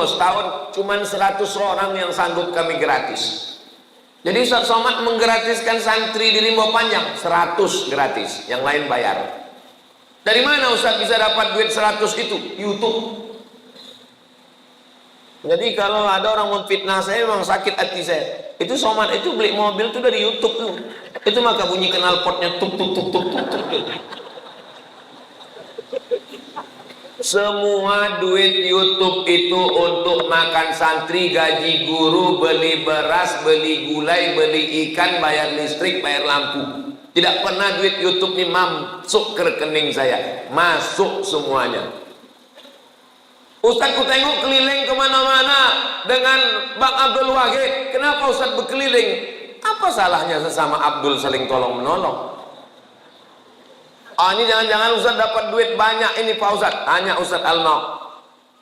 setahun cuman 100 orang yang sanggup kami gratis. Jadi Ustaz Somad menggratiskan santri di Rimbo Panjang 100 gratis, yang lain bayar. Dari mana Ustaz bisa dapat duit 100 itu? YouTube. Jadi kalau ada orang memfitnah saya, memang sakit hati saya. Itu Somad itu beli mobil itu dari YouTube tuh. Itu maka bunyi knalpotnya tuk tuk tuk tuk tuk tuk. Semua duit YouTube itu untuk makan santri, gaji guru, beli beras, beli gulai, beli ikan, bayar listrik, bayar lampu. Tidak pernah duit YouTube ini masuk ke rekening saya. Masuk semuanya. Ustaz ku tengok keliling kemana-mana dengan Bang Abdul Wahid. Kenapa Ustaz berkeliling? Apa salahnya sesama Abdul saling tolong menolong? Ini jangan-jangan Ustaz dapat duit banyak ini Pak Ustaz. Tanya Ustaz Alma.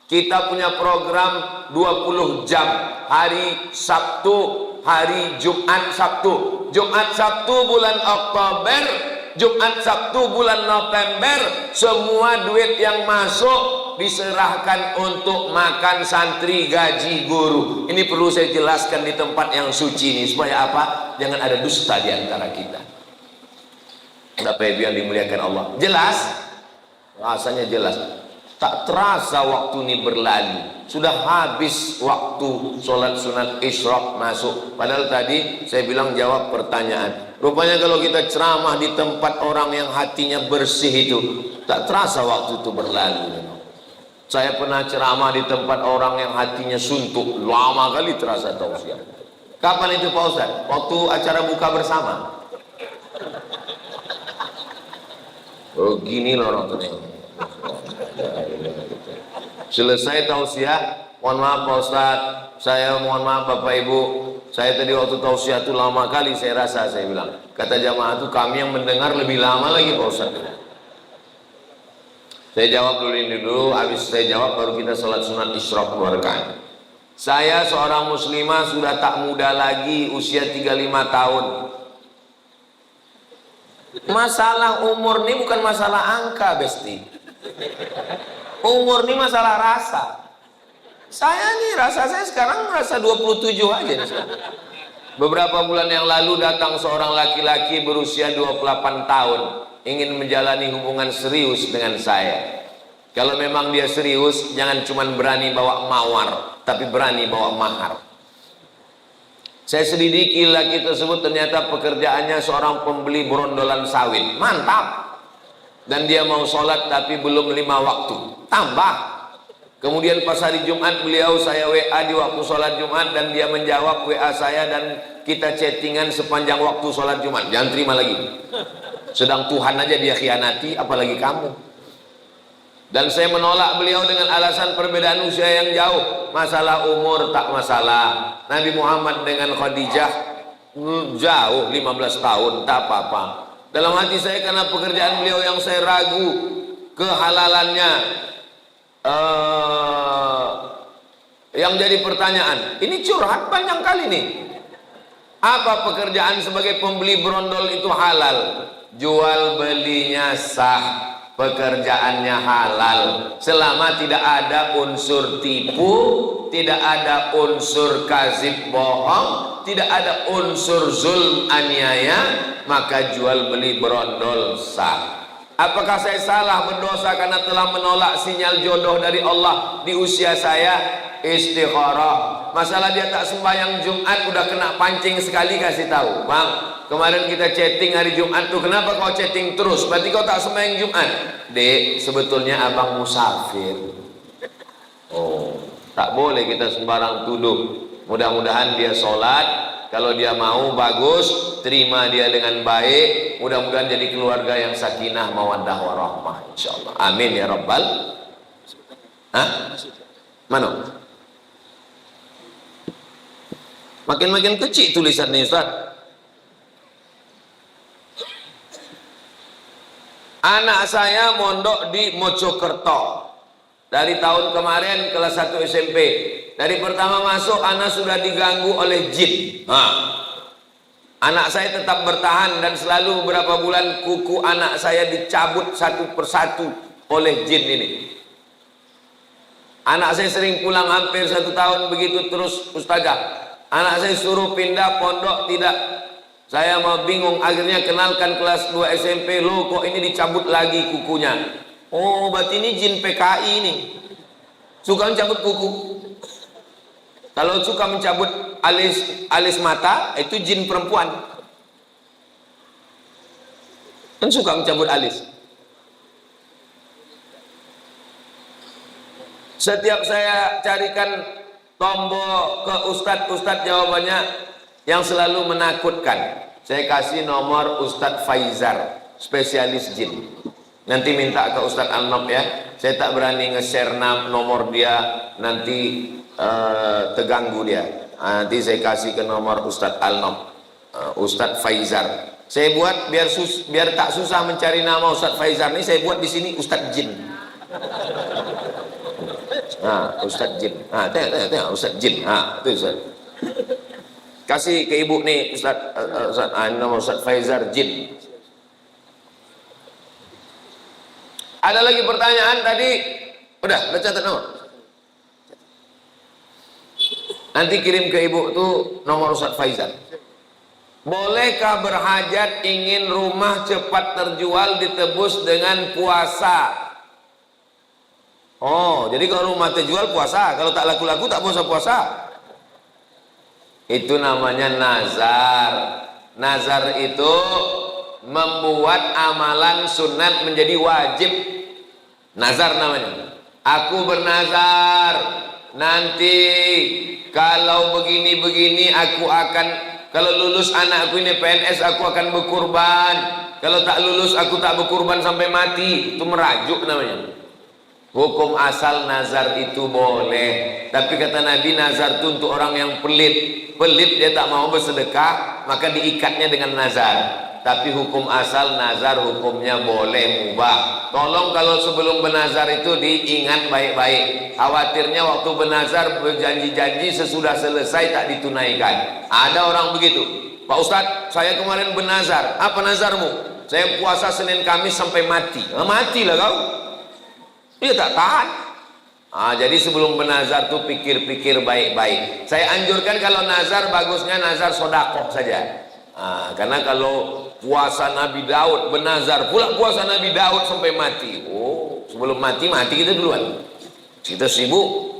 Kita punya program 20 jam. Hari Sabtu, hari Jumat Sabtu. Jumat Sabtu bulan Oktober, Jumat Sabtu bulan November. Semua duit yang masuk diserahkan untuk makan santri, gaji guru. Ini perlu saya jelaskan di tempat yang suci ini supaya apa? Jangan ada dusta di antara kita. Bapak Ibu yang dimuliakan Allah. Jelas? Rasanya jelas. Tak terasa waktu ini berlalu. Sudah habis waktu sholat sunat isyraq masuk. Padahal tadi saya bilang jawab pertanyaan. Rupanya kalau kita ceramah di tempat orang yang hatinya bersih itu, tak terasa waktu itu berlalu. Saya pernah ceramah di tempat orang yang hatinya suntuk, lama kali terasa tausiah. Kapan itu Pak Ustaz? Waktu acara buka bersama. Oh gini loh nontonnya. Selesai tausiah, mohon maaf Pak Ustaz, saya mohon maaf Bapak Ibu, saya tadi waktu tausiah itu lama kali saya rasa, saya bilang. Kata jamaah itu kami yang mendengar lebih lama lagi Pak Ustaz. Saya jawab dulu ini dulu, habis saya jawab baru kita sholat sunat isyraq 2 rakaat. Saya seorang muslimah sudah tak muda lagi, usia 35 tahun. Masalah umur ini bukan masalah angka, Besti. Umur ini masalah rasa. Saya nih, rasa saya sekarang rasa 27 aja nih sekarang. Beberapa bulan yang lalu datang seorang laki-laki berusia 28 tahun. Ingin menjalani hubungan serius dengan saya. Kalau memang dia serius, jangan cuma berani bawa mawar, tapi berani bawa mahar. Saya selidiki laki tersebut, ternyata pekerjaannya seorang pembeli berondolan sawit. Mantap. Dan dia mau sholat tapi belum 5 waktu. Tambah. Kemudian pas hari Jumat beliau saya WA di waktu sholat Jumat dan dia menjawab WA saya dan kita chattingan sepanjang waktu sholat Jumat. Jangan terima lagi. Sedang Tuhan aja dia khianati, apalagi kamu. Dan saya menolak beliau dengan alasan perbedaan usia yang jauh. Masalah umur tak masalah. Nabi Muhammad dengan Khadijah jauh 15 tahun, tak apa-apa. Dalam hati saya karena pekerjaan beliau yang saya ragu kehalalannya, yang jadi pertanyaan, ini curhat panjang kali nih. Apa pekerjaan sebagai pembeli berondol itu halal? Jual belinya sah, pekerjaannya halal selama tidak ada unsur tipu, tidak ada unsur kazib bohong, tidak ada unsur zulm aniaya, maka jual beli berondol sah. Apakah saya salah berdosa karena telah menolak sinyal jodoh dari Allah di usia saya? Istikharah. Masalah dia tak sembahyang Jumat udah kena pancing sekali, kasih tahu, Bang. Kemarin kita chatting hari Jumat tuh, kenapa kau chatting terus? Berarti kau tak sembahyang Jumat. Dek, sebetulnya abang musafir. Oh, tak boleh kita sembarang tuduh. Mudah-mudahan dia sholat. Kalau dia mau bagus, terima dia dengan baik. Mudah-mudahan jadi keluarga yang sakinah, mawaddah warahmah, insyaallah. Amin ya rabbal. Hah? Mana? Makin-makin kecil tulisannya Ustaz. Anak saya mondok di Mojokerto. Dari tahun kemarin kelas 1 SMP. Dari pertama masuk anak sudah diganggu oleh jin. Anak saya tetap bertahan dan selalu beberapa bulan kuku anak saya dicabut satu persatu oleh jin ini. Anak saya sering pulang hampir 1 tahun begitu terus Ustazah. Anak saya suruh pindah pondok, tidak. Saya mau bingung, akhirnya kenalkan kelas 2 SMP, loh kok ini dicabut lagi kukunya. Oh berarti ini jin PKI ini. Suka mencabut kuku. Kalau suka mencabut alis mata, itu jin perempuan. Kan suka mencabut alis. Setiap saya carikan tombol ke ustadz jawabannya yang selalu menakutkan. Saya kasih nomor Ustadz Faizar, spesialis jin. Nanti minta ke Ustadz Al-Nob ya. Saya tak berani nge-share nomor dia, nanti terganggu dia. Nanti saya kasih ke nomor Ustadz Al-Nob, Ustadz Faizar. Saya buat biar tak susah mencari nama Ustadz Faizar ini, saya buat di sini Ustadz Jin. Nah, Ustadz Jin. Nah, tengok Ustadz Jin. Nah, itu Ustadz. Kasih ke ibu nih nama Ustadz Faizar Jin. Ada lagi pertanyaan tadi? Udah catat nomor. Nanti kirim ke ibu tuh nomor Ustadz Faizal. Bolehkah berhajat ingin rumah cepat terjual ditebus dengan puasa? Oh, jadi kalau rumah terjual puasa, kalau tak laku-laku tak usah puasa. Itu namanya nazar. Nazar itu membuat amalan sunat menjadi wajib. Nazar namanya. Aku bernazar, nanti kalau begini-begini aku akan, kalau lulus anakku ini PNS aku akan berkurban, kalau tak lulus aku tak berkurban sampai mati. Itu merajuk namanya. Hukum asal nazar itu boleh, tapi kata Nabi nazar itu untuk orang yang pelit. Pelit dia tak mau bersedekah, maka diikatnya dengan nazar. Tapi hukum asal nazar hukumnya boleh, mubah. Tolong kalau sebelum bernazar itu diingat baik-baik. Khawatirnya waktu bernazar berjanji-janji sesudah selesai tak ditunaikan. Ada orang begitu. Pak Ustadz, saya kemarin bernazar. Apa nazarmu? Saya puasa Senin Kamis sampai mati. Matilah kau. Dia tak tahan. Jadi sebelum bernazar tuh pikir-pikir baik-baik. Saya anjurkan kalau nazar bagusnya nazar sodakoh saja. Karena kalau puasa Nabi Daud bernazar pula puasa Nabi Daud sampai mati. Oh, sebelum mati kita duluan. Kita sibuk.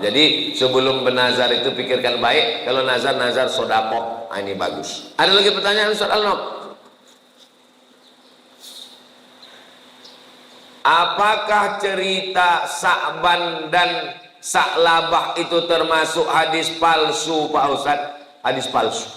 Jadi sebelum bernazar itu pikirkan baik. Kalau nazar sodakoh, ini bagus. Ada lagi pertanyaan Ustaz Al-Nob? Apakah cerita Sa'ban dan Sa'labah itu termasuk hadis palsu, Pak Ustadz? Hadis palsu.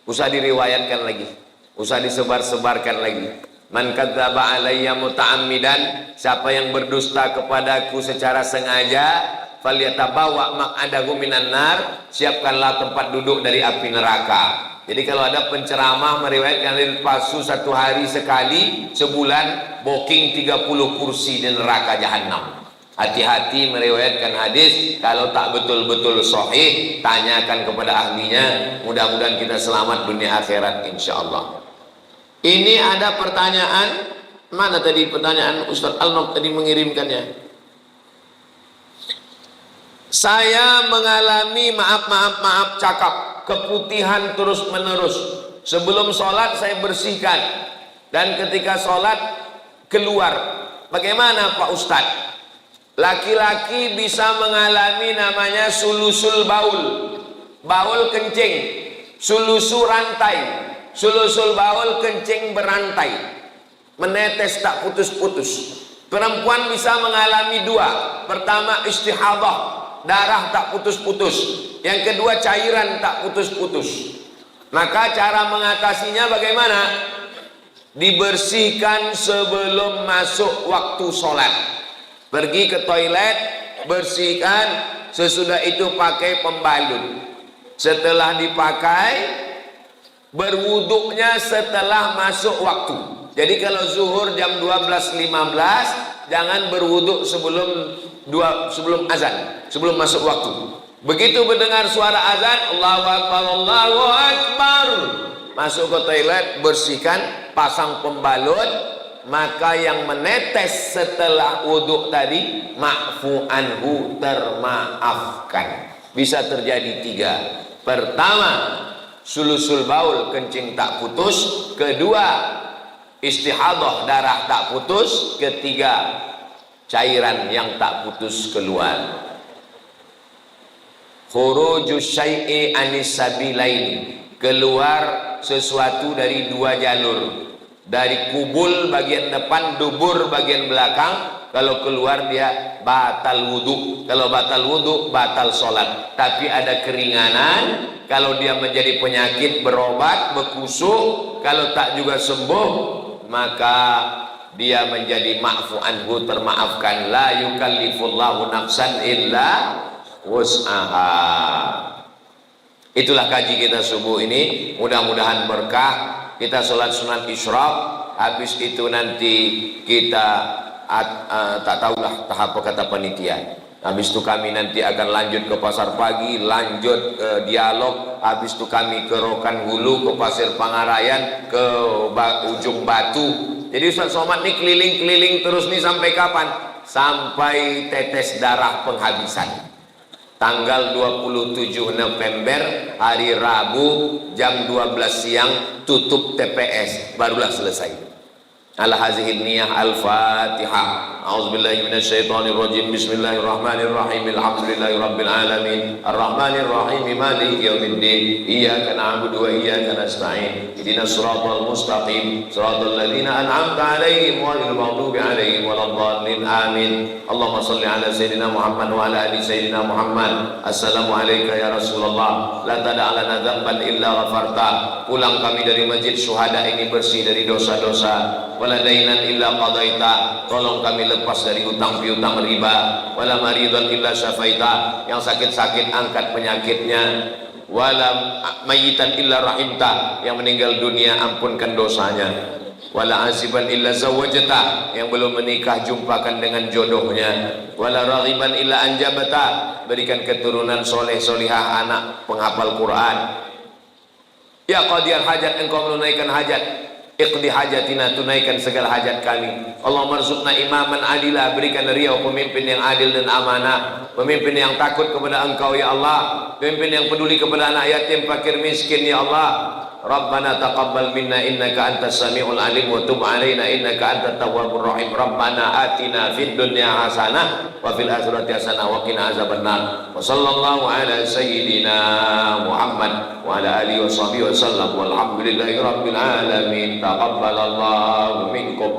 Usah diriwayatkan lagi, usah disebar-sebarkan lagi. Man kadzdzaba alayya muta'ammidan, siapa yang berdusta kepadaku secara sengaja, falyatabawa maq'adahu minan nar, siapkanlah tempat duduk dari api neraka. Jadi kalau ada penceramah meriwayatkan hadis palsu satu hari sekali, sebulan booking 30 kursi di neraka jahanam. Hati-hati meriwayatkan hadis. Kalau tak betul-betul sahih, tanyakan kepada ahlinya. Mudah-mudahan kita selamat dunia akhirat insyaallah. Ini ada pertanyaan. Mana tadi pertanyaan Ustaz Al-Nob tadi mengirimkannya? Saya mengalami maaf cakap, keputihan terus menerus. Sebelum sholat saya bersihkan, dan ketika sholat keluar. Bagaimana Pak Ustadz? Laki-laki bisa mengalami namanya sulusul baul, baul kencing, sulusu rantai. Sulusul baul kencing berantai, menetes tak putus-putus. Perempuan bisa mengalami dua. Pertama istihadah, darah tak putus-putus. Yang kedua cairan tak putus-putus. Maka cara mengatasinya bagaimana? Dibersihkan sebelum masuk waktu sholat. Pergi ke toilet, bersihkan, sesudah itu pakai pembalut. Setelah dipakai, berwuduknya setelah masuk waktu. Jadi kalau zuhur jam 12.15, jangan berwuduk sebelum azan, sebelum masuk waktu. Begitu mendengar suara azan, Allahu Akbar, Allahu Akbar, masuk ke toilet, bersihkan, pasang pembalut. Maka yang menetes setelah wuduk tadi, ma'fu anhu, termaafkan. Bisa terjadi tiga. Pertama, sulusul baul, kencing tak putus. Kedua, istihadah, darah tak putus. Ketiga, cairan yang tak putus keluar. Khurujus syai'i anis sabilaini, keluar sesuatu dari dua jalur. Dari kubul bagian depan, dubur bagian belakang. Kalau keluar dia batal wudhu. Kalau batal wudhu, batal sholat. Tapi ada keringanan. Kalau dia menjadi penyakit, berobat, berkusuk. Kalau tak juga sembuh, maka dia menjadi ma'fu anhu, termaafkan. La yukallifullahu nafsan illa wus'aha. Itulah kaji kita subuh ini, mudah-mudahan berkah. Kita sholat sunat isyraq, habis itu nanti kita tak tahulah tahap kata panitia. Habis itu kami nanti akan lanjut ke pasar pagi, lanjut dialog. Habis itu kami ke Rokan Hulu, ke Pasir Pangarayan, ke Ujung Batu. Jadi Ustaz Somad ini keliling-keliling terus nih sampai kapan? Sampai tetes darah penghabisan. Tanggal 27 November hari Rabu jam 12 siang tutup TPS, barulah selesai. Ala hazihil niyah al-Fatihah. A'udzubillahi minasyaitonirrajim. Bismillahirrahmanirrahim. Alhamdulillahi rabbil alamin. Arrahmanirrahim. Maliki yaumiddin. Iyyaka na'budu wa iyyaka nasta'in. Ihdinas siratal mustaqim. Siratal ladzina an'amta 'alaihim ghairil maghdubi 'alaihim waladdallin. Amin. Allahumma shalli ala sayyidina Muhammad wa ala ali sayyidina Muhammad. Assalamu alayka ya Rasulullah. La tad'a lana dzamban illa ghafarta. Pulang kami dari masjid syuhada ini bersih dari dosa-dosa. Wala dainan illa qadaita, tolong kami lepas dari hutang piutang riba. Wala maridan illa syafaita, yang sakit-sakit angkat penyakitnya. Wala mayitan illa rahimta, yang meninggal dunia ampunkan dosanya. Wala aziban illa zawajata, yang belum menikah jumpakan dengan jodohnya. Wala raghiban illa anjabata, berikan keturunan soleh solihah, anak penghafal Quran. Ya qadiyal hajat, engkau menunaikan hajat. Iqdi hajatina, tunaikan segala hajat kami. Allahumma rzuqna imaman adila, berikan riau pemimpin yang adil dan amanah, pemimpin yang takut kepada engkau ya Allah, pemimpin yang peduli kepada anak yatim, fakir miskin ya Allah. Rabbana taqabbal minna innaka antas samiul alim wa tub alaina innaka antat tawwabur rahim. Rabbana atina fid dunya hasanah wa fil akhirati hasanah wa qina azabannar. Wa sallallahu ala sayyidina Muhammad wa ala alihi wa sahbihi wa sallam. Walhamdulillahi rabbil alamin. Taqabbalallahu minkum.